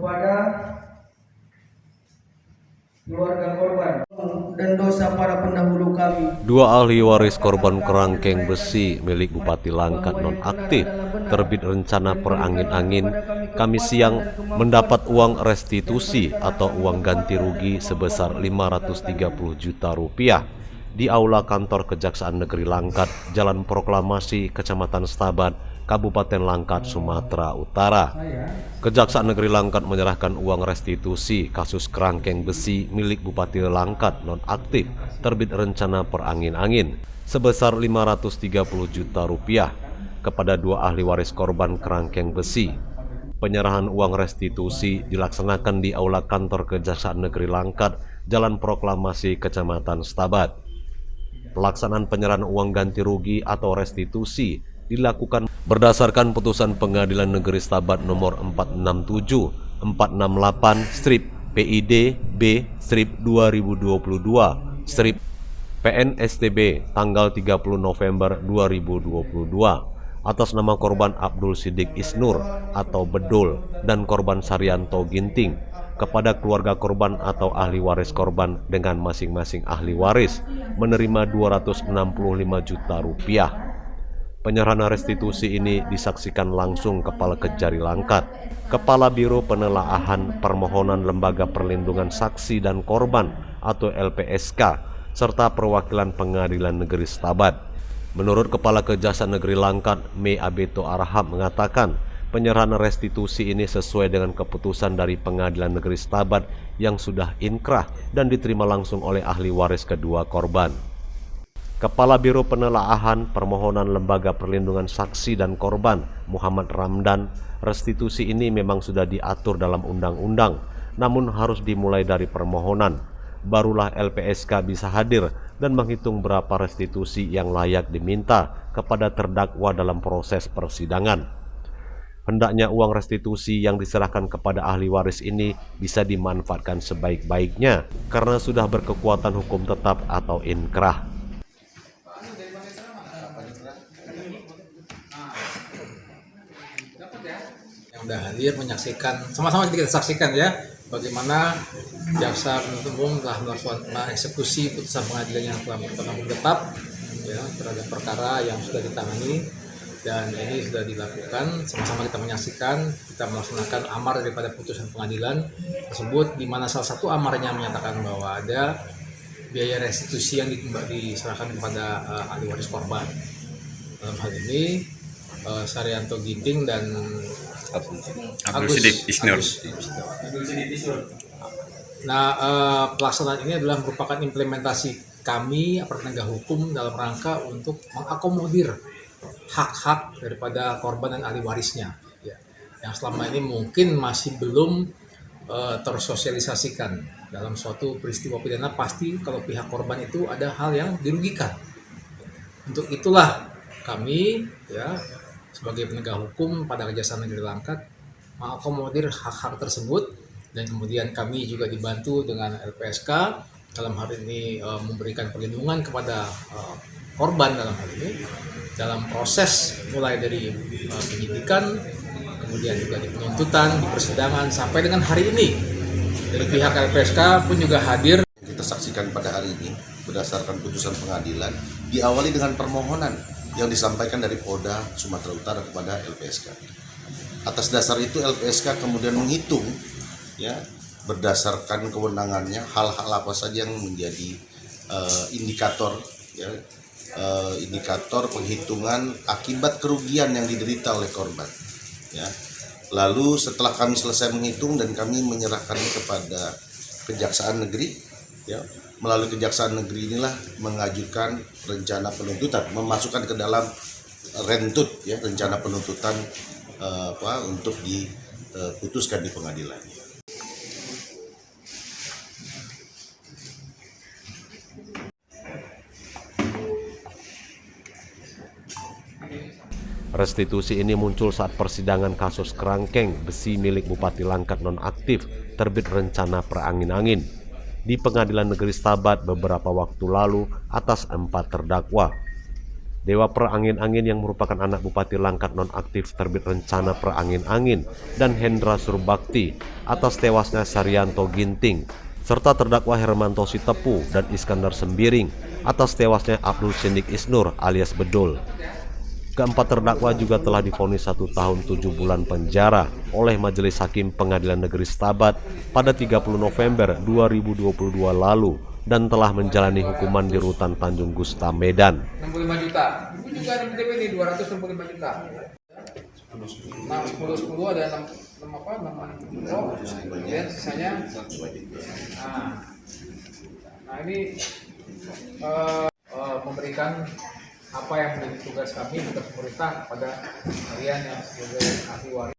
kepada keluarga korban dan dosa para pendahulu kami. Dua ahli waris korban kerangkeng besi milik Bupati Langkat nonaktif terbit rencana perangin-angin Kamis siang mendapat uang restitusi atau uang ganti rugi sebesar 530 juta rupiah di aula kantor Kejaksaan Negeri Langkat, Jalan Proklamasi, Kecamatan Stabat, Kabupaten Langkat, Sumatera Utara. Kejaksaan Negeri Langkat menyerahkan uang restitusi kasus kerangkeng besi milik Bupati Langkat nonaktif terbit rencana perangin-angin sebesar 530 juta rupiah kepada dua ahli waris korban kerangkeng besi. Penyerahan uang restitusi dilaksanakan di aula kantor Kejaksaan Negeri Langkat, Jalan Proklamasi, Kecamatan Stabat. Pelaksanaan penyerahan uang ganti rugi atau restitusi dilakukan berdasarkan putusan Pengadilan Negeri Stabat nomor 467-468-PID-B-2022-PNSTB tanggal 30 November 2022 atas nama korban Abdul Sidik Isnur atau Bedul dan korban Saryanto Ginting kepada keluarga korban atau ahli waris korban dengan masing-masing ahli waris menerima 265 juta rupiah. Penyerahan restitusi ini disaksikan langsung Kepala Kejari Langkat, Kepala Biro Penelaahan Permohonan Lembaga Perlindungan Saksi dan Korban atau LPSK, serta perwakilan Pengadilan Negeri Stabat. Menurut Kepala Kejaksaan Negeri Langkat, Me Abeto Arham mengatakan, penyerahan restitusi ini sesuai dengan keputusan dari Pengadilan Negeri Stabat yang sudah inkrah dan diterima langsung oleh ahli waris kedua korban. Kepala Biro Penelaahan Permohonan Lembaga Perlindungan Saksi dan Korban, Muhammad Ramdan, restitusi ini memang sudah diatur dalam undang-undang, namun harus dimulai dari permohonan. Barulah LPSK bisa hadir dan menghitung berapa restitusi yang layak diminta kepada terdakwa dalam proses persidangan. Hendaknya uang restitusi yang diserahkan kepada ahli waris ini bisa dimanfaatkan sebaik-baiknya karena sudah berkekuatan hukum tetap atau inkrah. Yang sudah hadir menyaksikan, sama-sama kita saksikan ya, bagaimana jaksa penuntut umum telah melakukan eksekusi putusan pengadilan yang telah berkekuatan hukum tetap ya, terhadap perkara yang sudah ditangani, dan ini sudah dilakukan. Sama-sama kita menyaksikan, kita melaksanakan amar daripada putusan pengadilan tersebut, di mana salah satu amarnya menyatakan bahwa ada biaya restitusi yang diserahkan kepada ahli waris korban. Dalam hal ini Saryanto Ginting dan Abdul Sidik Isnur. Nah, pelaksanaan ini adalah merupakan implementasi kami aparat penegak hukum dalam rangka untuk mengakomodir hak-hak daripada korban dan ahli warisnya, ya, yang selama ini mungkin masih belum tersosialisasikan. Dalam suatu peristiwa pidana pasti kalau pihak korban itu ada hal yang dirugikan. Untuk itulah kami ya sebagai penegak hukum pada Kejaksaan Negeri Langkat mengakomodir hak-hak tersebut, dan kemudian kami juga dibantu dengan LPSK dalam hal ini memberikan perlindungan kepada korban dalam hal ini dalam proses mulai dari penyidikan, kemudian juga di penuntutan, di persidangan sampai dengan hari ini. Dari pihak LPSK pun juga hadir. Kita saksikan pada hari ini berdasarkan putusan pengadilan diawali dengan permohonan yang disampaikan dari Polda Sumatera Utara kepada LPSK. Atas dasar itu LPSK kemudian menghitung ya berdasarkan kewenangannya hal-hal apa saja yang menjadi indikator ya, indikator penghitungan akibat kerugian yang diderita oleh korban ya. Lalu setelah kami selesai menghitung dan kami menyerahkannya kepada Kejaksaan Negeri ya, melalui Kejaksaan Negeri inilah mengajukan rencana penuntutan, memasukkan ke dalam rentut ya rencana penuntutan untuk diputuskan di pengadilan. Restitusi ini muncul saat persidangan kasus kerangkeng besi milik Bupati Langkat nonaktif terbit rencana perangin-angin di Pengadilan Negeri Stabat beberapa waktu lalu atas 4 terdakwa. Dewa Perangin-Angin yang merupakan anak Bupati Langkat nonaktif terbit rencana Perangin-Angin, dan Hendra Surbakti atas tewasnya Saryanto Ginting, serta terdakwa Hermanto Sitepu dan Iskandar Sembiring atas tewasnya Abdul Sindik Isnur alias Bedul. Keempat terdakwa juga telah divonis 1 tahun 7 bulan penjara oleh Majelis Hakim Pengadilan Negeri Stabat pada 30 November 2022 lalu dan telah menjalani hukuman di Rutan Tanjung Gusta, Medan. 65 juta. Ibu juga ada DP ini 265 juta. Nah, 10 ada 6 kemudian sisanya. Nah ini memberikan apa yang menjadi tugas kami, tugas pemerintah kepada kalian yang sebagai ahli waris.